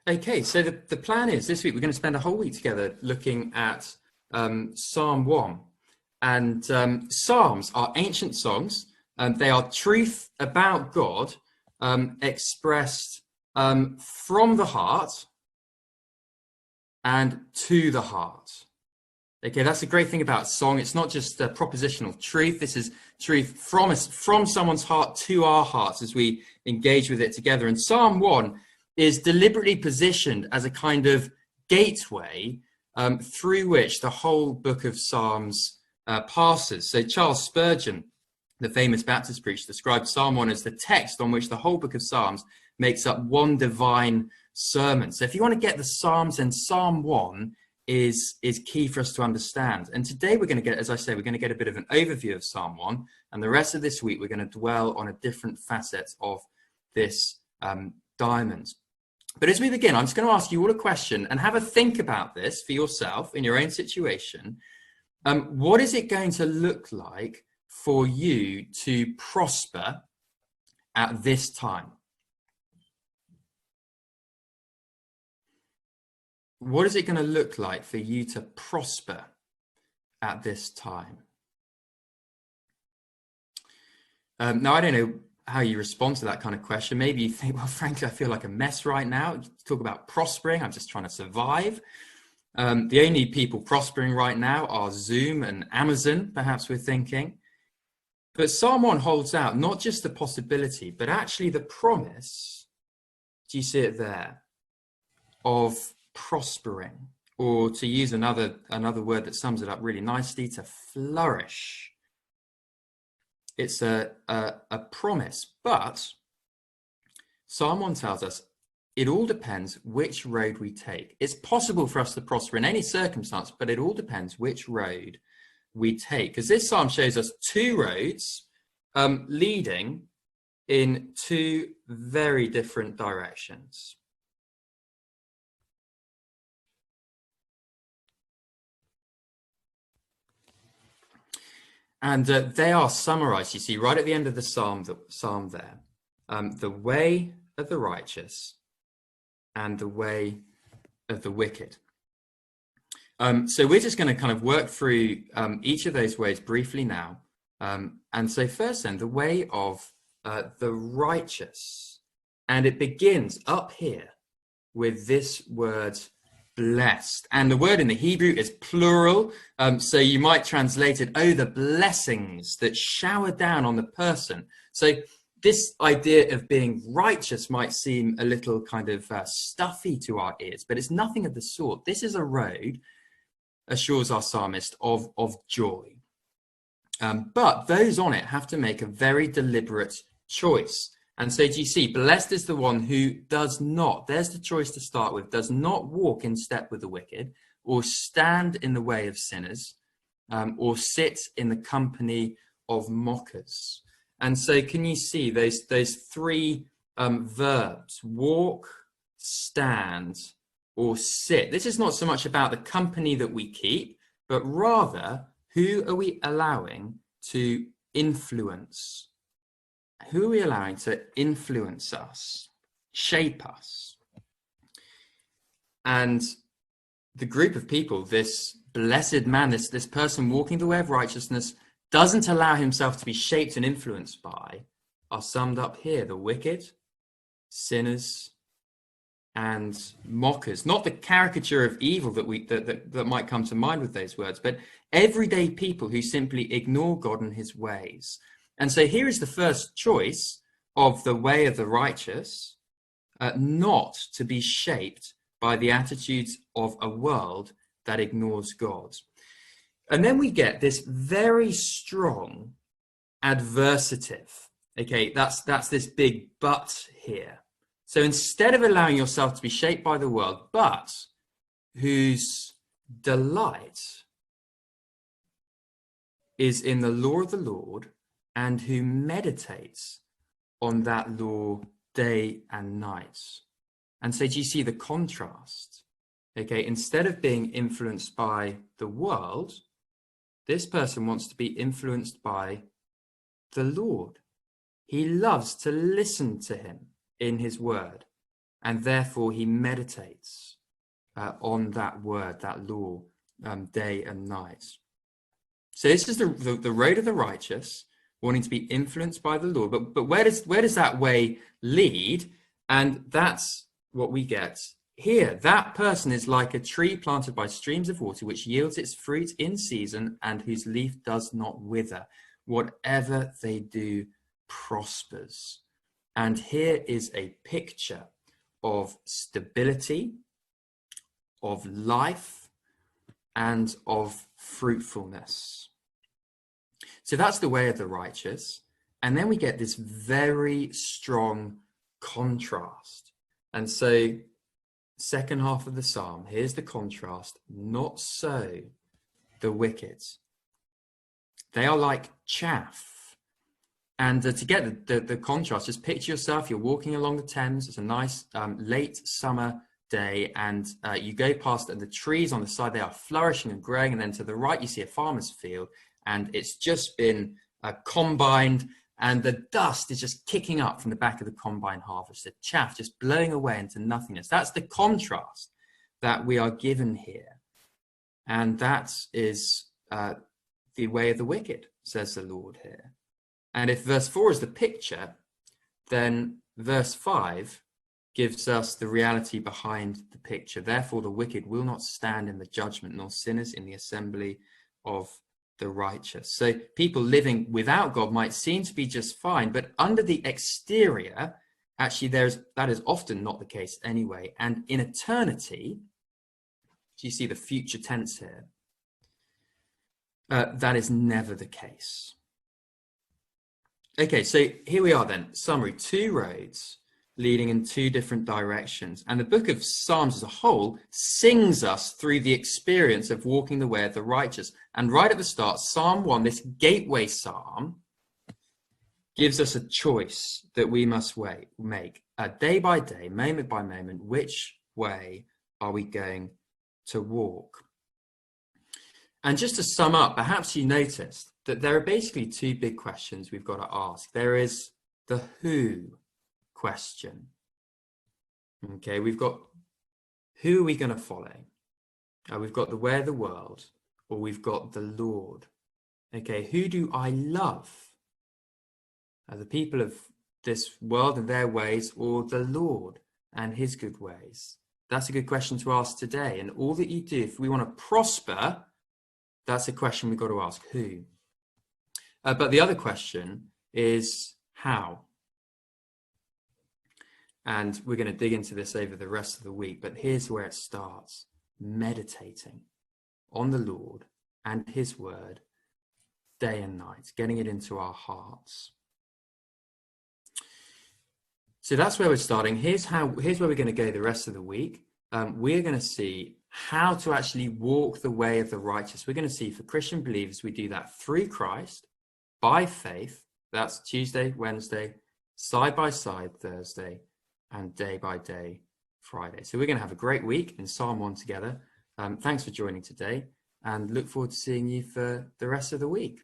Okay, so the plan is this week we're going to spend a whole week together looking at Psalm 1. And Psalms are ancient songs. They are truth about God expressed from the heart and to the heart. Okay, that's the great thing about song. It's not just propositional truth. This is truth from someone's heart to our hearts as we engage with it together. And Psalm 1 is deliberately positioned as a kind of gateway through which the whole book of Psalms passes. So Charles Spurgeon, the famous Baptist preacher, described Psalm 1 as the text on which the whole book of Psalms makes up one divine sermon. So if you want to get the Psalms, then Psalm 1 is key for us to understand. And today we're going to get, as I say, we're going to get a bit of an overview of Psalm 1. And the rest of this week, we're going to dwell on a different facet of this diamond. But as we begin, I'm just going to ask you all a question and have a think about this for yourself in your own situation. What is it going to look like for you to prosper at this time? What is it going to look like for you to prosper at this time? Now, I don't know how you respond to that kind of question. Maybe you think, well, frankly, I feel like a mess right now. Talk about prospering. I'm just trying to survive. The only people prospering right now are Zoom and Amazon, perhaps we're thinking. But Psalm 1 holds out not just the possibility, but actually the promise, do you see it there, of prospering, or to use another word that sums it up really nicely, to flourish. It's a promise, but Psalm 1 tells us it all depends which road we take. It's possible for us to prosper in any circumstance, but it all depends which road we take. Because this psalm shows us two roads leading in two very different directions. And they are summarized, you see, right at the end of the psalm there. The way of the righteous and the way of the wicked. So we're just going to kind of work through each of those ways briefly now. And so first then, the way of the righteous. And it begins up here with this word blessed. And the word in the Hebrew is plural. So you might translate it, oh, the blessings that shower down on the person. So this idea of being righteous might seem a little kind of stuffy to our ears, but it's nothing of the sort. This is a road, assures our psalmist, of joy. But those on it have to make a very deliberate choice. And so do you see, blessed is the one who does not, there's the choice to start with, does not walk in step with the wicked, or stand in the way of sinners, or sit in the company of mockers. And so can you see those three verbs, walk, stand, or sit? This is not so much about the company that we keep, but rather, who are we allowing to influence? Who are we allowing to influence us, shape us? And the group of people, this blessed man, this person walking the way of righteousness, doesn't allow himself to be shaped and influenced by, are summed up here: the wicked, sinners, and mockers. Not the caricature of evil that might come to mind with those words, but everyday people who simply ignore God and his ways. And so here is the first choice of the way of the righteous, not to be shaped by the attitudes of a world that ignores God. And then we get this very strong adversative. Okay, that's this big but here. So instead of allowing yourself to be shaped by the world, but whose delight is in the law of the Lord, and who meditates on that law day and night. And so do you see the contrast? Okay, instead of being influenced by the world, this person wants to be influenced by the Lord. He loves to listen to him in his word. and therefore he meditates on that word, that law, day and night. So this is the road of the righteous, wanting to be influenced by the Lord. But where does that way lead? And that's what we get here. That person is like a tree planted by streams of water, which yields its fruit in season and whose leaf does not wither. Whatever they do prospers. And here is a picture of stability, of life, and of fruitfulness. So that's the way of the righteous. And then we get this very strong contrast. And so, second half of the psalm, here's the contrast. Not so the wicked. They are like chaff. And to get the contrast, just picture yourself, you're walking along the Thames. It's a nice late summer day, and you go past, and the trees on the side, they are flourishing and growing. And then to the right, you see a farmer's field, and it's just been combined, and the dust is just kicking up from the back of the combine harvest, the chaff just blowing away into nothingness. That's the contrast that we are given here. And that is the way of the wicked, says the Lord here. And if verse 4 is the picture, then verse 5 gives us the reality behind the picture. Therefore, the wicked will not stand in the judgment, nor sinners in the assembly of the righteous. So people living without God might seem to be just fine, but under the exterior, actually, that is often not the case anyway. And in eternity, do you see the future tense here? That is never the case. Okay, so here we are then. Summary: 2 roads leading in 2 different directions. And the book of Psalms as a whole sings us through the experience of walking the way of the righteous. And right at the start, Psalm 1, this gateway psalm, gives us a choice that we must make day by day, moment by moment. Which way are we going to walk? And just to sum up, perhaps you noticed that there are basically 2 big questions we've got to ask. There is the who question. Okay, we've got who are we going to follow? We've got the way of the world, or we've got the Lord. Okay, who do I love? The people of this world and their ways, or the Lord and his good ways? That's a good question to ask today. And all that you do, if we want to prosper, that's a question we've got to ask: who? But the other question is how? And we're going to dig into this over the rest of the week, but here's where it starts: meditating on the Lord and his word day and night, getting it into our hearts. So that's where we're starting. Here's where we're going to go the rest of the week. We're going to see how to actually walk the way of the righteous. We're going to see, for Christian believers, we do that through Christ, by faith. That's Tuesday, Wednesday, side by side Thursday, and day by day Friday. So we're going to have a great week in Psalm 1 together. Thanks for joining today, and look forward to seeing you for the rest of the week.